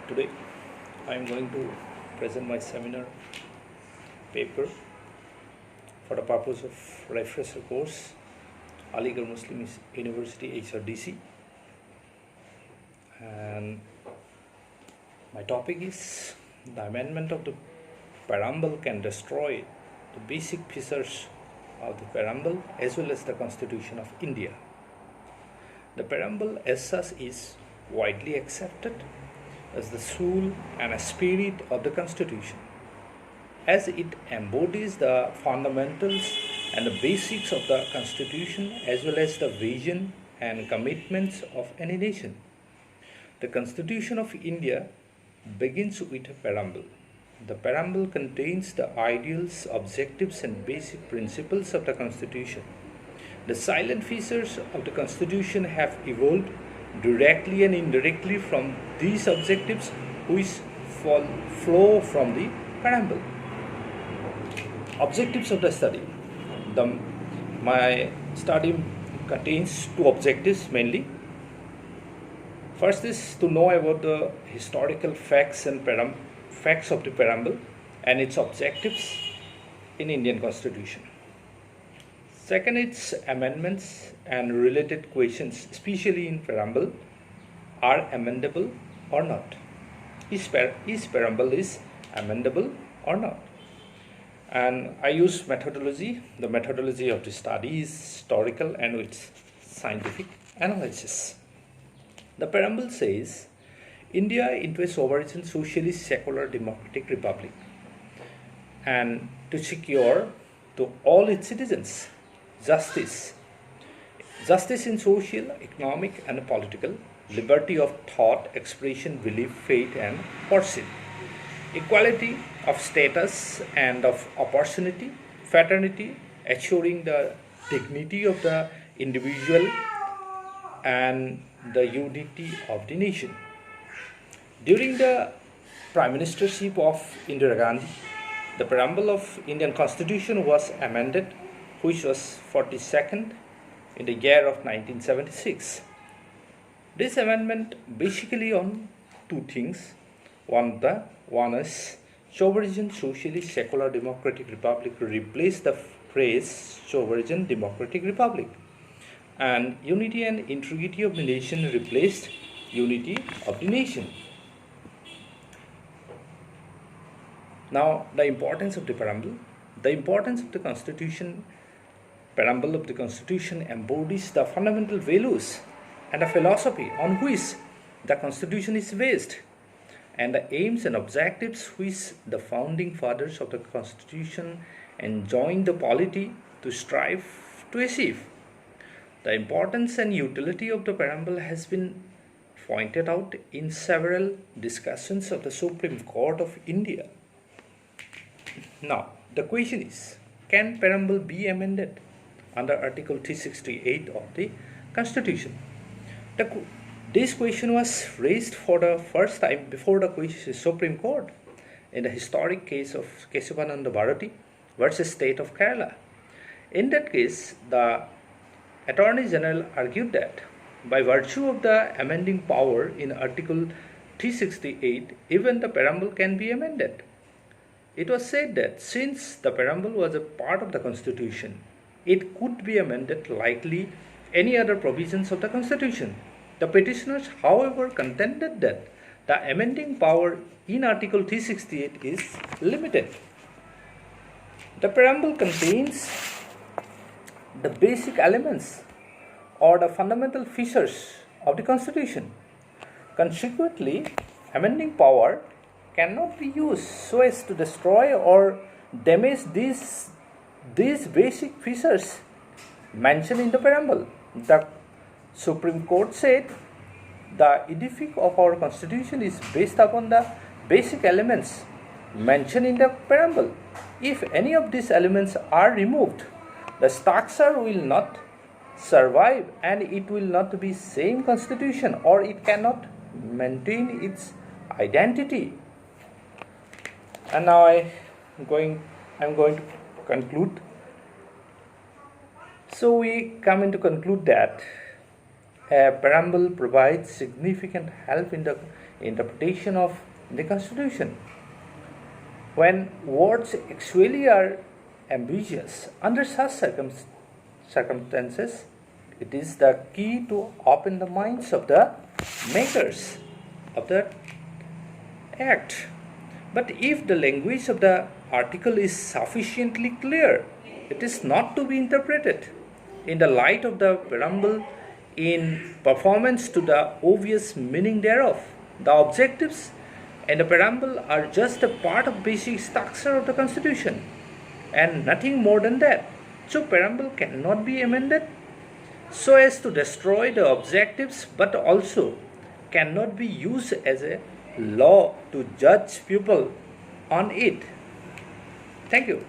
Today I am going to present my seminar paper for the purpose of refresher course Aligarh Muslim University HRDC, and my topic is the amendment of the preamble can destroy the basic features of the preamble as well as the Constitution of India. The preamble as such is widely accepted as the soul and spirit of the Constitution, as it embodies the fundamentals and the basics of the Constitution as well as the vision and commitments of any nation. The Constitution of India begins with a preamble. The preamble contains the ideals, objectives, and basic principles of the Constitution. The silent features of the Constitution have evolved directly and indirectly from these objectives, which flow from the preamble. Objectives of the study. My study contains two objectives mainly. First is to know about the historical facts and facts of the preamble and its objectives in Indian Constitution. Second, its amendments and related questions, especially in preamble, are amendable or not. Is preamble is amendable or not? And I use methodology. The methodology of the study is historical and with scientific analysis. The preamble says, India into a sovereign socialist secular democratic republic, and to secure to all its citizens justice in social, economic, and political, liberty of thought, expression, belief, faith, and pursuit, equality of status and of opportunity, fraternity, assuring the dignity of the individual and the unity of the nation. During the Prime Ministership of Indira Gandhi, the preamble of Indian Constitution was amended, which was 42nd in the year of 1976. This amendment basically on two things. One is sovereign socialist secular democratic republic replaced the phrase sovereign democratic republic, and unity and integrity of the nation replaced unity of the nation. Now, the importance of the preamble. The importance of the Constitution, preamble of the Constitution embodies the fundamental values and the philosophy on which the Constitution is based, and the aims and objectives which the founding fathers of the Constitution enjoined the polity to strive to achieve. The importance and utility of the preamble has been pointed out in several discussions of the Supreme Court of India. Now, the question is, can preamble be amended under Article 368 of the Constitution? This question was raised for the first time before the Supreme Court in the historic case of Kesavananda Bharati versus State of Kerala. In that case, the Attorney General argued that by virtue of the amending power in Article 368, even the preamble can be amended. It was said that since the preamble was a part of the Constitution, it could be amended likely any other provisions of the Constitution. The petitioners, however, contended that the amending power in Article 368 is limited. The preamble contains the basic elements or the fundamental features of the Constitution. Consequently, amending power cannot be used so as to destroy or damage these basic features mentioned in the preamble. The Supreme Court said the edifice of our Constitution is based upon the basic elements mentioned in the preamble. If any of these elements are removed, the structure will not survive and it will not be same Constitution, or it cannot maintain its identity. And now I'm going to conclude. So we come into conclude that a preamble provides significant help in interpretation of the Constitution. When words actually are ambiguous under such circumstances, it is the key to open the minds of the makers of the act. But if the language of the article is sufficiently clear, it is not to be interpreted in the light of the preamble in performance to the obvious meaning thereof. The objectives and the preamble are just a part of basic structure of the Constitution and nothing more than that. So preamble cannot be amended so as to destroy the objectives, but also cannot be used as a law to judge people on it. Thank you.